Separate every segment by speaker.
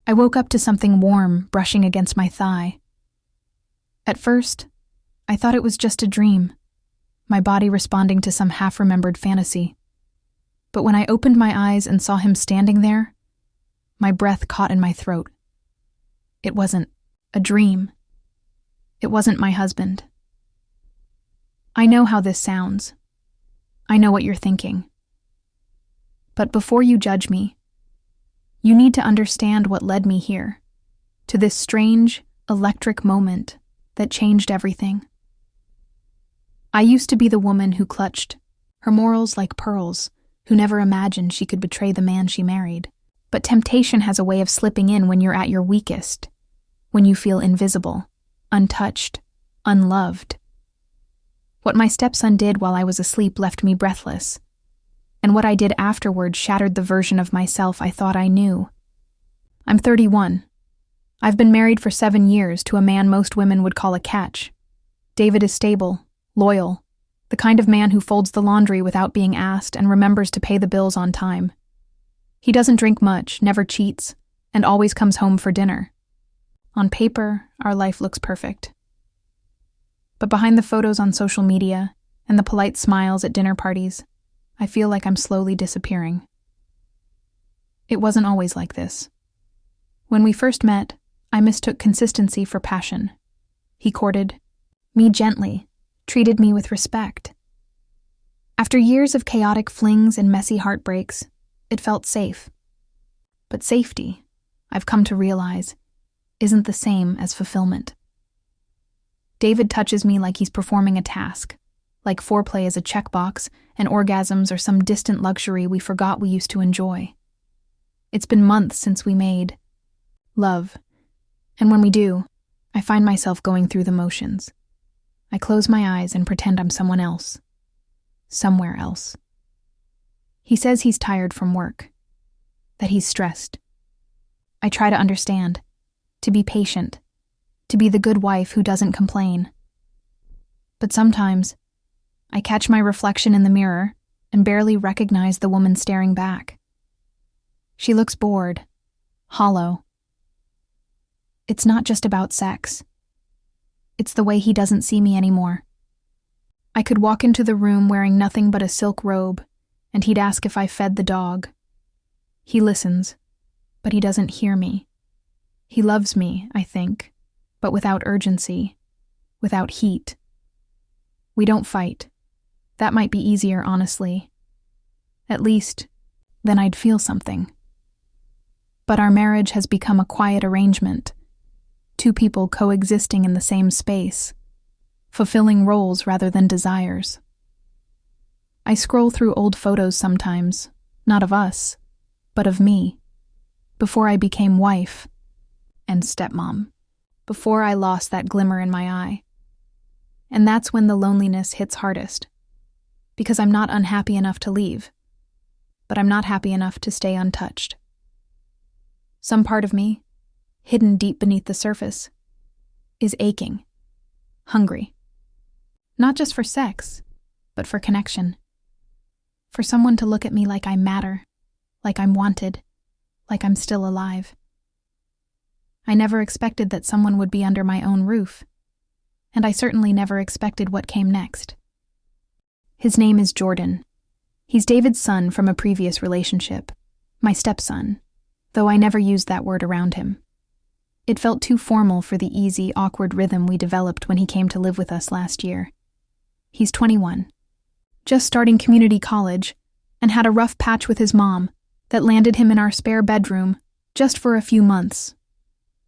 Speaker 1: I woke up to something warm brushing against my thigh. At first, I thought it was just a dream, my body responding to some half-remembered fantasy. But when I opened my eyes and saw him standing there, my breath caught in my throat. It wasn't a dream. It wasn't my husband. I know how this sounds. I know what you're thinking. But before you judge me, you need to understand what led me here, to this strange, electric moment that changed everything. I used to be the woman who clutched, her morals like pearls, who never imagined she could betray the man she married. But temptation has a way of slipping in when you're at your weakest, when you feel invisible, untouched, unloved. What my stepson did while I was asleep left me breathless, and what I did afterward shattered the version of myself I thought I knew. I'm 31. I've been married for 7 years to a man most women would call a catch. David is stable, loyal, the kind of man who folds the laundry without being asked and remembers to pay the bills on time. He doesn't drink much, never cheats, and always comes home for dinner. On paper, our life looks perfect. But behind the photos on social media and the polite smiles at dinner parties, I feel like I'm slowly disappearing. It wasn't always like this. When we first met, I mistook consistency for passion. He courted me gently, treated me with respect. After years of chaotic flings and messy heartbreaks, it felt safe. But safety, I've come to realize, isn't the same as fulfillment. David touches me like he's performing a task, like foreplay is a checkbox and orgasms are some distant luxury we forgot we used to enjoy. It's been months since we made love, and when we do, I find myself going through the motions. I close my eyes and pretend I'm someone else. Somewhere else. He says he's tired from work, that he's stressed. I try to understand, to be patient, to be the good wife who doesn't complain. But sometimes, I catch my reflection in the mirror and barely recognize the woman staring back. She looks bored, hollow. It's not just about sex. It's the way he doesn't see me anymore. I could walk into the room wearing nothing but a silk robe, and he'd ask if I fed the dog. He listens, but he doesn't hear me. He loves me, I think, but without urgency, without heat. We don't fight. That might be easier, honestly. At least, then I'd feel something. But our marriage has become a quiet arrangement. Two people coexisting in the same space, fulfilling roles rather than desires. I scroll through old photos sometimes, not of us, but of me, before I became wife and stepmom, before I lost that glimmer in my eye. And that's when the loneliness hits hardest, because I'm not unhappy enough to leave, but I'm not happy enough to stay untouched. Some part of me, hidden deep beneath the surface, is aching, hungry. Not just for sex, but for connection. For someone to look at me like I matter, like I'm wanted, like I'm still alive. I never expected that someone would be under my own roof, and I certainly never expected what came next. His name is Jordan. He's David's son from a previous relationship, my stepson, though I never used that word around him. It felt too formal for the easy, awkward rhythm we developed when he came to live with us last year. He's 21, just starting community college, and had a rough patch with his mom that landed him in our spare bedroom just for a few months.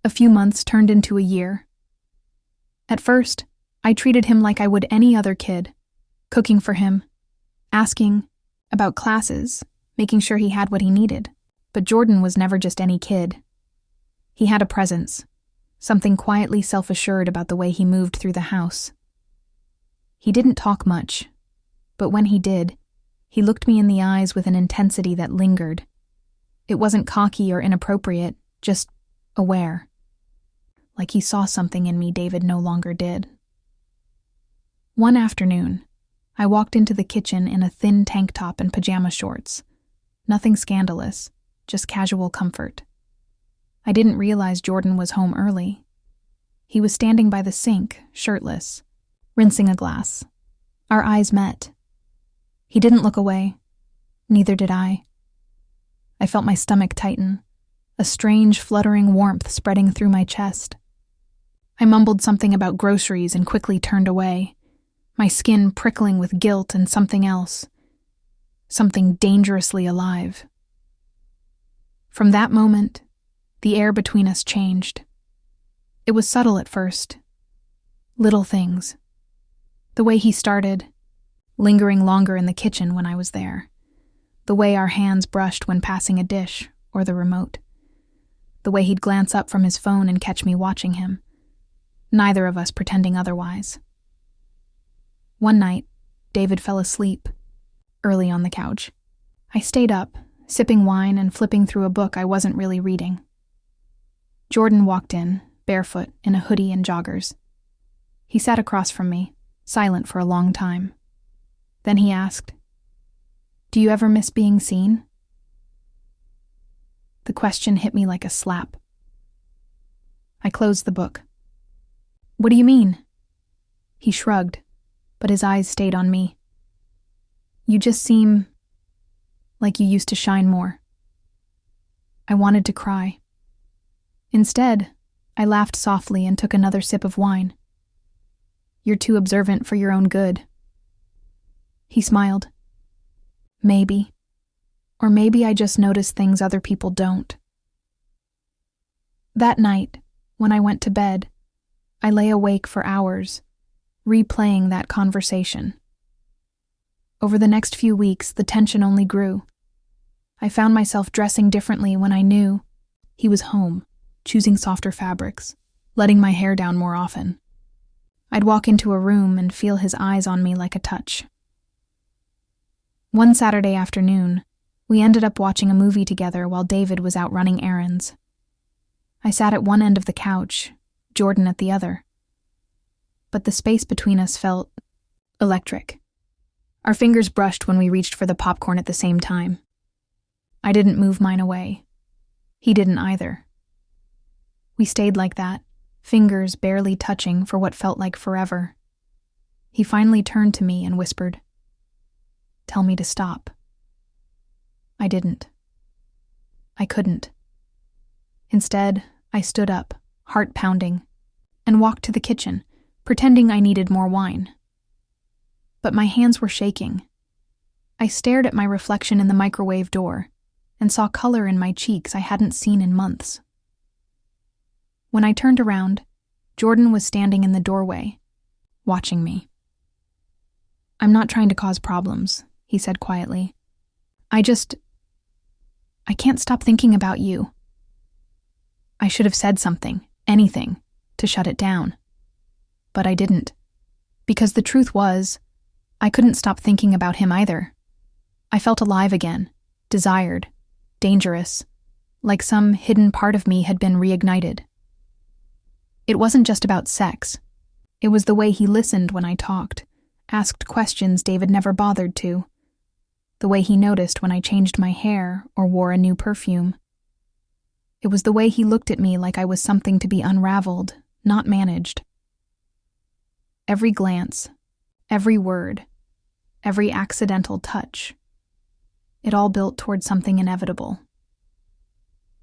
Speaker 1: A few months turned into a year. At first, I treated him like I would any other kid, cooking for him, asking about classes, making sure he had what he needed. But Jordan was never just any kid. He had a presence, something quietly self-assured about the way he moved through the house. He didn't talk much, but when he did, he looked me in the eyes with an intensity that lingered. It wasn't cocky or inappropriate, just aware. Like he saw something in me David no longer did. One afternoon, I walked into the kitchen in a thin tank top and pajama shorts. Nothing scandalous, just casual comfort. I didn't realize Jordan was home early. He was standing by the sink, shirtless, rinsing a glass. Our eyes met. He didn't look away. Neither did I. I felt my stomach tighten, a strange, fluttering warmth spreading through my chest. I mumbled something about groceries and quickly turned away, my skin prickling with guilt and something else, something dangerously alive. From that moment, the air between us changed. It was subtle at first. Little things. The way he started, lingering longer in the kitchen when I was there. The way our hands brushed when passing a dish or the remote. The way he'd glance up from his phone and catch me watching him. Neither of us pretending otherwise. One night, David fell asleep, early on the couch. I stayed up, sipping wine and flipping through a book I wasn't really reading. Jordan walked in, barefoot, in a hoodie and joggers. He sat across from me, silent for a long time. Then he asked, "Do you ever miss being seen?" The question hit me like a slap. I closed the book. "What do you mean?" He shrugged, but his eyes stayed on me. "You just seem like you used to shine more." I wanted to cry. Instead, I laughed softly and took another sip of wine. "You're too observant for your own good." He smiled. Maybe. Or maybe I just notice things other people don't. That night, when I went to bed, I lay awake for hours, replaying that conversation. Over the next few weeks, the tension only grew. I found myself dressing differently when I knew he was home, choosing softer fabrics, letting my hair down more often. I'd walk into a room and feel his eyes on me like a touch. One Saturday afternoon, we ended up watching a movie together while David was out running errands. I sat at one end of the couch, Jordan at the other. But the space between us felt electric. Our fingers brushed when we reached for the popcorn at the same time. I didn't move mine away. He didn't either. We stayed like that, fingers barely touching for what felt like forever. He finally turned to me and whispered, "Tell me to stop." I didn't. I couldn't. Instead, I stood up, heart pounding, and walked to the kitchen, pretending I needed more wine. But my hands were shaking. I stared at my reflection in the microwave door and saw color in my cheeks I hadn't seen in months. When I turned around, Jordan was standing in the doorway, watching me. "I'm not trying to cause problems," he said quietly. I can't stop thinking about you." I should have said something, anything, to shut it down. But I didn't. Because the truth was, I couldn't stop thinking about him either. I felt alive again, desired, dangerous, like some hidden part of me had been reignited. It wasn't just about sex. It was the way he listened when I talked, asked questions David never bothered to. The way he noticed when I changed my hair or wore a new perfume. It was the way he looked at me like I was something to be unraveled, not managed. Every glance, every word, every accidental touch, it all built toward something inevitable.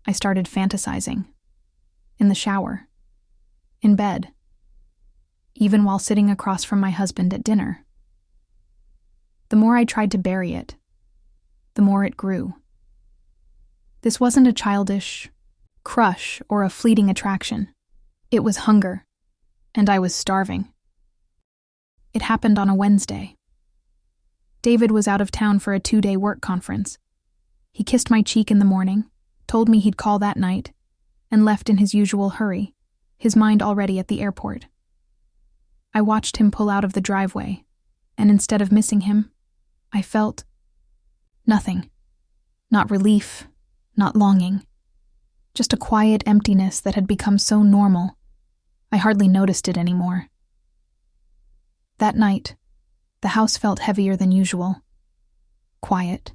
Speaker 1: I started fantasizing. In the shower. In bed. Even while sitting across from my husband at dinner. The more I tried to bury it, the more it grew. This wasn't a childish crush or a fleeting attraction. It was hunger, and I was starving. It happened on a Wednesday. David was out of town for a 2-day work conference. He kissed my cheek in the morning, told me he'd call that night, and left in his usual hurry, his mind already at the airport. I watched him pull out of the driveway, and instead of missing him, I felt nothing. Not relief, not longing. Just a quiet emptiness that had become so normal, I hardly noticed it anymore. That night, the house felt heavier than usual. Quiet.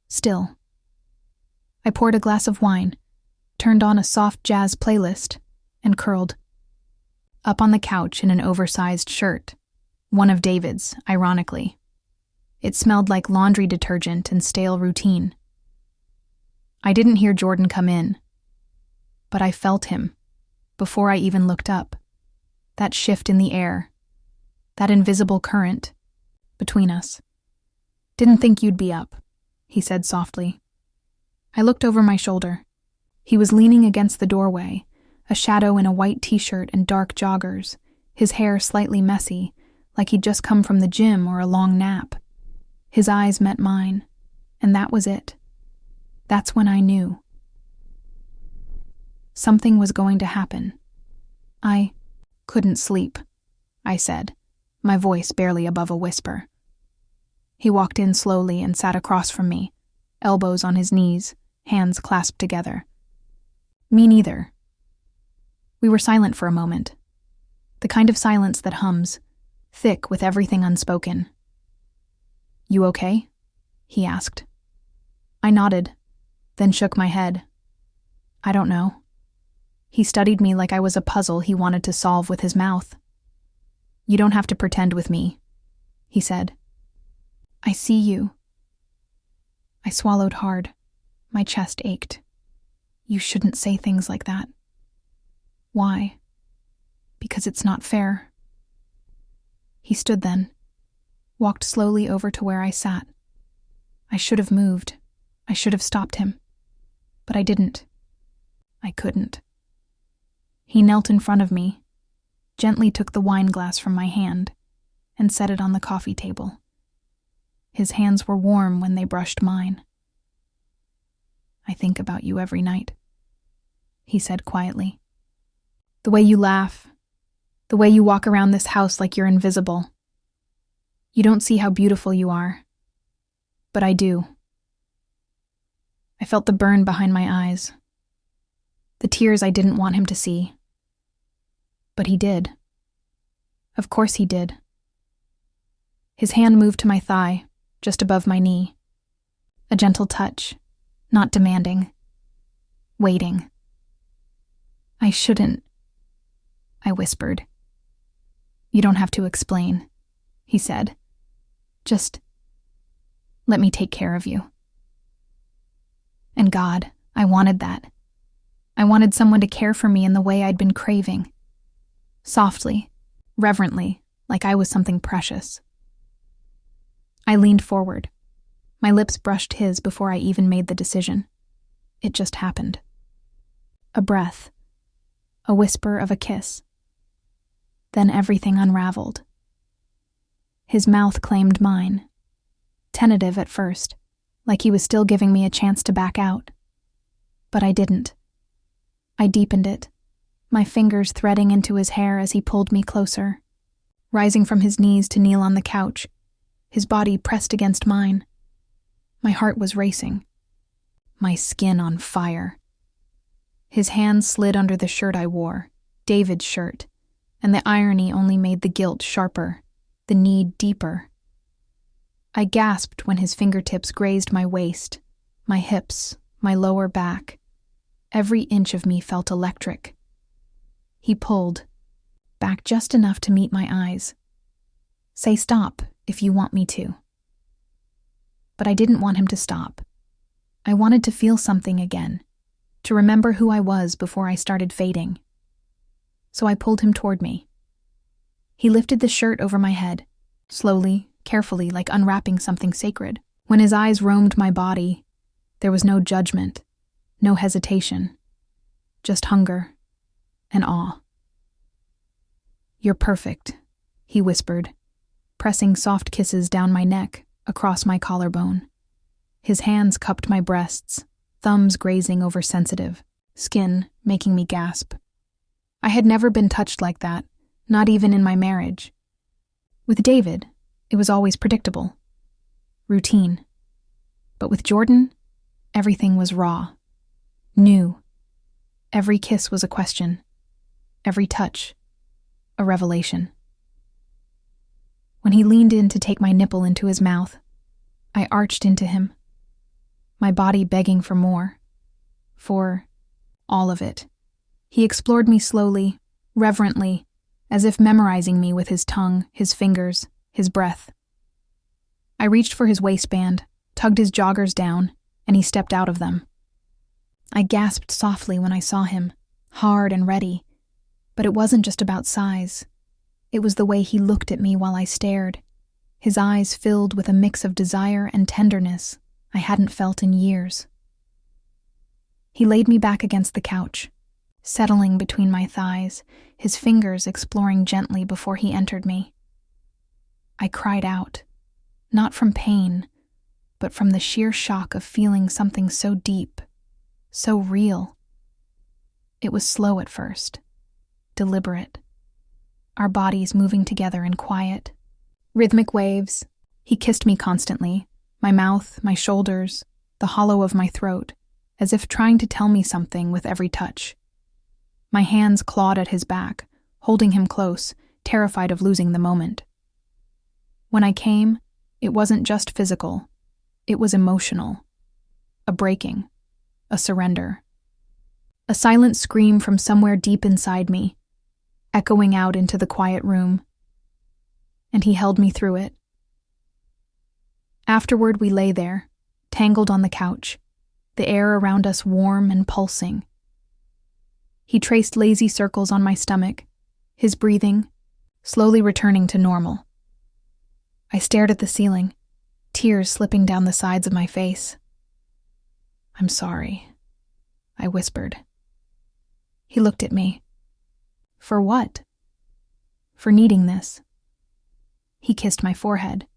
Speaker 1: Still. I poured a glass of wine, turned on a soft jazz playlist, and curled up on the couch in an oversized shirt, one of David's, ironically. It smelled like laundry detergent and stale routine. I didn't hear Jordan come in, but I felt him, before I even looked up. That shift in the air, that invisible current, between us. "Didn't think you'd be up," he said softly. I looked over my shoulder. He was leaning against the doorway, a shadow in a white t-shirt and dark joggers, his hair slightly messy, like he'd just come from the gym or a long nap. His eyes met mine, and that was it. That's when I knew. Something was going to happen. I couldn't sleep, I said, my voice barely above a whisper. He walked in slowly and sat across from me, elbows on his knees, hands clasped together. Me neither. We were silent for a moment, the kind of silence that hums, thick with everything unspoken. "You okay?" he asked. I nodded, then shook my head. "I don't know." He studied me like I was a puzzle he wanted to solve with his mouth. "You don't have to pretend with me," he said. "I see you." I swallowed hard. My chest ached. "You shouldn't say things like that." "Why?" "Because it's not fair." He stood then, walked slowly over to where I sat. I should have moved. I should have stopped him. But I didn't. I couldn't. He knelt in front of me, gently took the wine glass from my hand, and set it on the coffee table. His hands were warm when they brushed mine. "I think about you every night," he said quietly. "The way you laugh, the way you walk around this house like you're invisible. You don't see how beautiful you are, but I do." I felt the burn behind my eyes, the tears I didn't want him to see. But he did. Of course he did. His hand moved to my thigh, just above my knee. A gentle touch, not demanding. Waiting. "I shouldn't," I whispered. "You don't have to explain," he said. "Just let me take care of you." And God, I wanted that. I wanted someone to care for me in the way I'd been craving. Softly, reverently, like I was something precious. I leaned forward. My lips brushed his before I even made the decision. It just happened. A breath. A whisper of a kiss. Then everything unraveled. His mouth claimed mine. Tentative at first, like he was still giving me a chance to back out. But I didn't. I deepened it, my fingers threading into his hair as he pulled me closer, rising from his knees to kneel on the couch, his body pressed against mine. My heart was racing, my skin on fire. His hands slid under the shirt I wore, David's shirt, and the irony only made the guilt sharper, the need deeper. I gasped when his fingertips grazed my waist, my hips, my lower back. Every inch of me felt electric. He pulled, back just enough to meet my eyes. "Say stop if you want me to." But I didn't want him to stop. I wanted to feel something again, to remember who I was before I started fading. So I pulled him toward me. He lifted the shirt over my head, slowly, carefully, like unwrapping something sacred. When his eyes roamed my body, there was no judgment, no hesitation, just hunger and awe. "You're perfect," he whispered, pressing soft kisses down my neck, across my collarbone. His hands cupped my breasts, thumbs grazing over sensitive skin, making me gasp. I had never been touched like that, not even in my marriage. With David, it was always predictable, routine. But with Jordan, everything was raw, new. Every kiss was a question, every touch, a revelation. When he leaned in to take my nipple into his mouth, I arched into him, my body begging for more, for all of it. He explored me slowly, reverently, as if memorizing me with his tongue, his fingers, his breath. I reached for his waistband, tugged his joggers down, and he stepped out of them. I gasped softly when I saw him, hard and ready, but it wasn't just about size. It was the way he looked at me while I stared, his eyes filled with a mix of desire and tenderness I hadn't felt in years. He laid me back against the couch, settling between my thighs, his fingers exploring gently before he entered me. I cried out, not from pain, but from the sheer shock of feeling something so deep, so real. It was slow at first, deliberate, our bodies moving together in quiet, rhythmic waves. He kissed me constantly, my mouth, my shoulders, the hollow of my throat, as if trying to tell me something with every touch. My hands clawed at his back, holding him close, terrified of losing the moment. When I came, it wasn't just physical, it was emotional. A breaking, a surrender. A silent scream from somewhere deep inside me, echoing out into the quiet room. And he held me through it. Afterward, we lay there, tangled on the couch, the air around us warm and pulsing. He traced lazy circles on my stomach, his breathing slowly returning to normal. I stared at the ceiling, tears slipping down the sides of my face. "I'm sorry," I whispered. He looked at me. For what? For needing this. He kissed my forehead.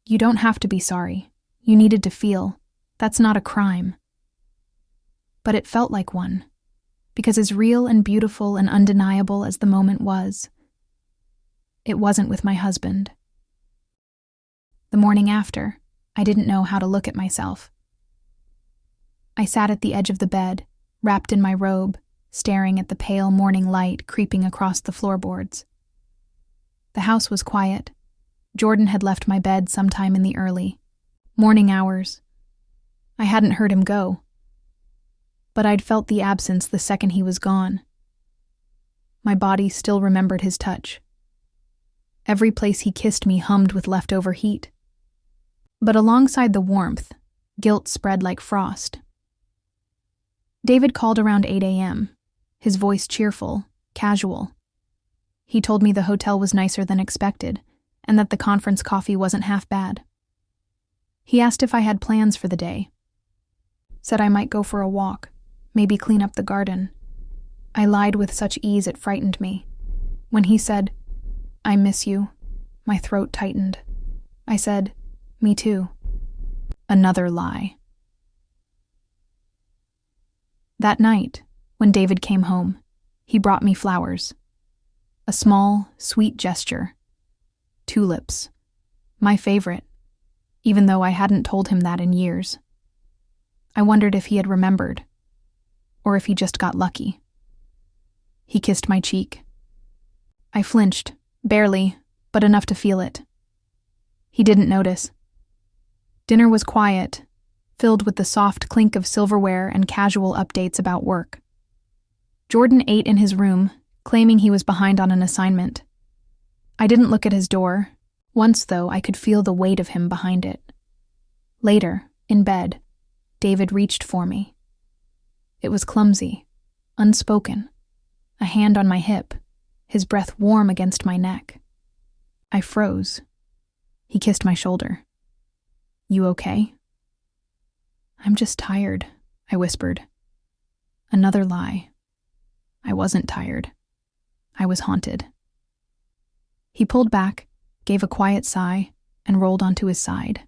Speaker 1: "You don't have to be sorry. You needed to feel. That's not a crime." But it felt like one, because as real and beautiful and undeniable as the moment was, it wasn't with my husband. The morning after, I didn't know how to look at myself. I sat at the edge of the bed, wrapped in my robe, staring at the pale morning light creeping across the floorboards. The house was quiet. Jordan had left my bed sometime in the early morning hours. I hadn't heard him go, but I'd felt the absence the second he was gone. My body still remembered his touch. Every place he kissed me hummed with leftover heat. But alongside the warmth, guilt spread like frost. David called around 8 a.m., his voice cheerful, casual. He told me the hotel was nicer than expected, and that the conference coffee wasn't half bad. He asked if I had plans for the day. Said I might go for a walk, maybe clean up the garden. I lied with such ease it frightened me. When he said, "I miss you," my throat tightened. I said, "Me too." Another lie. That night, when David came home, he brought me flowers. A small, sweet gesture. Tulips. My favorite, even though I hadn't told him that in years. I wondered if he had remembered, or if he just got lucky. He kissed my cheek. I flinched, barely, but enough to feel it. He didn't notice. Dinner was quiet, filled with the soft clink of silverware and casual updates about work. Jordan ate in his room, claiming he was behind on an assignment. I didn't look at his door. Once, though, I could feel the weight of him behind it. Later, in bed, David reached for me. It was clumsy, unspoken, a hand on my hip, his breath warm against my neck. I froze. He kissed my shoulder. "You okay?" "I'm just tired," I whispered. Another lie. I wasn't tired. I was haunted. He pulled back, gave a quiet sigh, and rolled onto his side.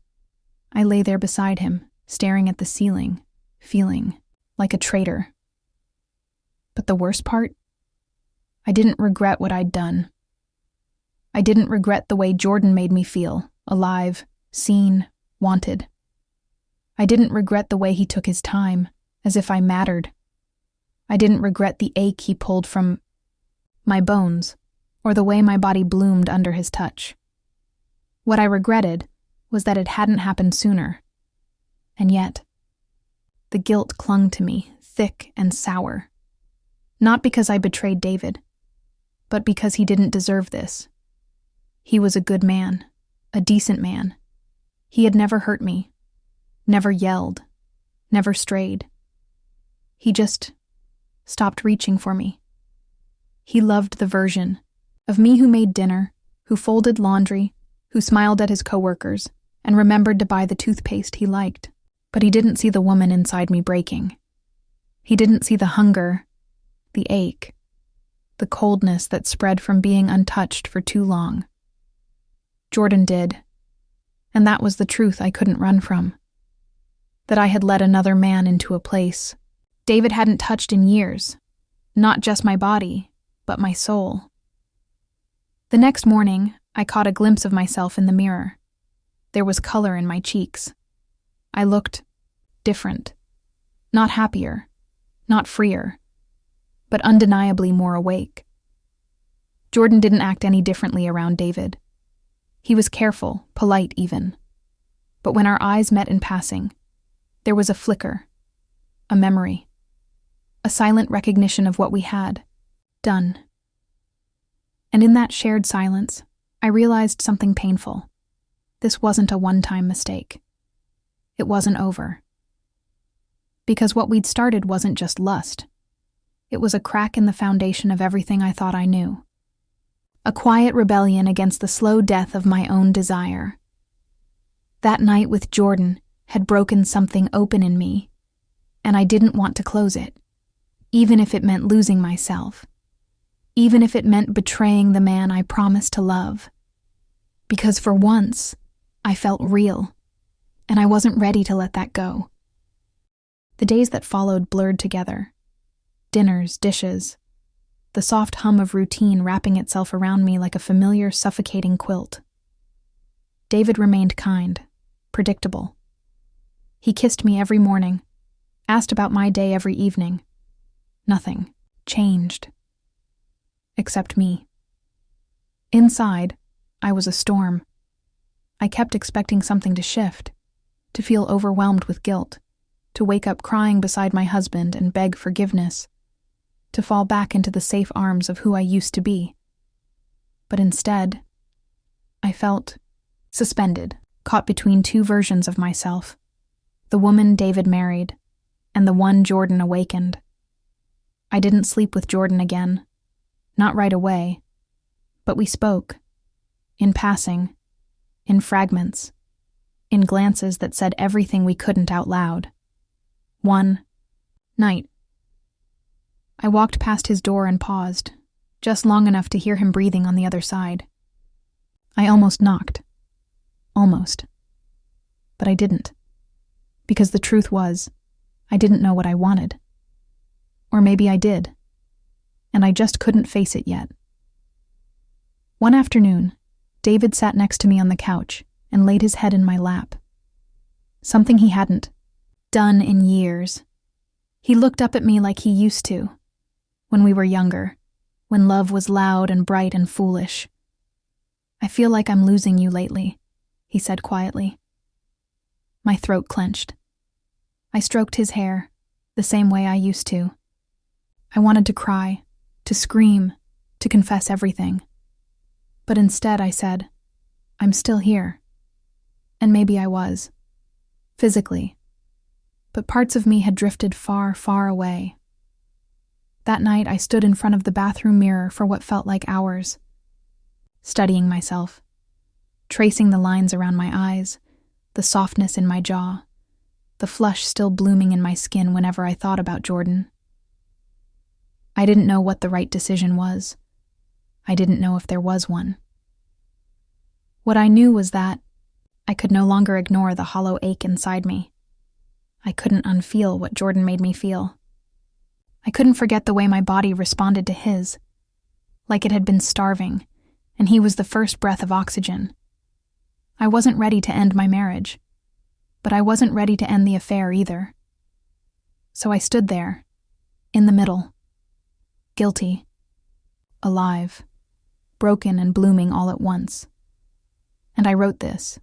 Speaker 1: I lay there beside him, staring at the ceiling, feeling like a traitor. But the worst part? I didn't regret what I'd done. I didn't regret the way Jordan made me feel, alive, seen, wanted. I didn't regret the way he took his time, as if I mattered. I didn't regret the ache he pulled from my bones, or the way my body bloomed under his touch. What I regretted was that it hadn't happened sooner. And yet, the guilt clung to me, thick and sour. Not because I betrayed David, but because he didn't deserve this. He was a good man, a decent man. He had never hurt me, never yelled, never strayed. He just stopped reaching for me. He loved the version of me who made dinner, who folded laundry, who smiled at his coworkers, and remembered to buy the toothpaste he liked. But he didn't see the woman inside me breaking. He didn't see the hunger, the ache, the coldness that spread from being untouched for too long. Jordan did, and that was the truth I couldn't run from. That I had let another man into a place David hadn't touched in years, not just my body, but my soul. The next morning, I caught a glimpse of myself in the mirror. There was color in my cheeks. I looked different, not happier, not freer, but undeniably more awake. Jordan didn't act any differently around David. He was careful, polite even. But when our eyes met in passing, there was a flicker, a memory, a silent recognition of what we had done. And in that shared silence, I realized something painful. This wasn't a one-time mistake. It wasn't over. Because what we'd started wasn't just lust. It was a crack in the foundation of everything I thought I knew. A quiet rebellion against the slow death of my own desire. That night with Jordan had broken something open in me, and I didn't want to close it, even if it meant losing myself, even if it meant betraying the man I promised to love. Because for once, I felt real, and I wasn't ready to let that go. The days that followed blurred together. Dinners, dishes, the soft hum of routine wrapping itself around me like a familiar, suffocating quilt. David remained kind, predictable. He kissed me every morning, asked about my day every evening. Nothing changed. Except me. Inside, I was a storm. I kept expecting something to shift, to feel overwhelmed with guilt, to wake up crying beside my husband and beg forgiveness, to fall back into the safe arms of who I used to be. But instead, I felt suspended, caught between two versions of myself, the woman David married and the one Jordan awakened. I didn't sleep with Jordan again, not right away, but we spoke, in passing, in fragments, in glances that said everything we couldn't out loud. One night, I walked past his door and paused, just long enough to hear him breathing on the other side. I almost knocked. Almost. But I didn't. Because the truth was, I didn't know what I wanted. Or maybe I did. And I just couldn't face it yet. One afternoon, David sat next to me on the couch and laid his head in my lap. Something he hadn't done in years. He looked up at me like he used to, when we were younger, when love was loud and bright and foolish. "I feel like I'm losing you lately," he said quietly. My throat clenched. I stroked his hair, the same way I used to. I wanted to cry, to scream, to confess everything. But instead I said, "I'm still here." And maybe I was. Physically. But parts of me had drifted far, far away. That night I stood in front of the bathroom mirror for what felt like hours, studying myself, tracing the lines around my eyes, the softness in my jaw, the flush still blooming in my skin whenever I thought about Jordan. I didn't know what the right decision was. I didn't know if there was one. What I knew was that I could no longer ignore the hollow ache inside me. I couldn't unfeel what Jordan made me feel. I couldn't forget the way my body responded to his, like it had been starving, and he was the first breath of oxygen. I wasn't ready to end my marriage, but I wasn't ready to end the affair either. So I stood there, in the middle, guilty, alive, broken and blooming all at once. And I wrote this,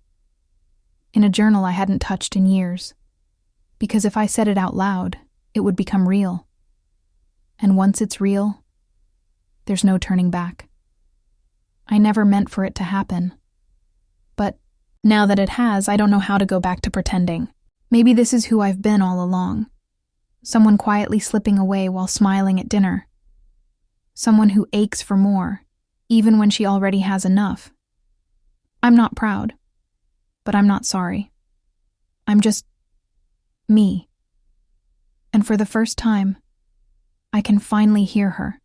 Speaker 1: in a journal I hadn't touched in years, because if I said it out loud, it would become real. And once it's real, there's no turning back. I never meant for it to happen. But now that it has, I don't know how to go back to pretending. Maybe this is who I've been all along. Someone quietly slipping away while smiling at dinner. Someone who aches for more, even when she already has enough. I'm not proud, but I'm not sorry. I'm just me. And for the first time, I can finally hear her.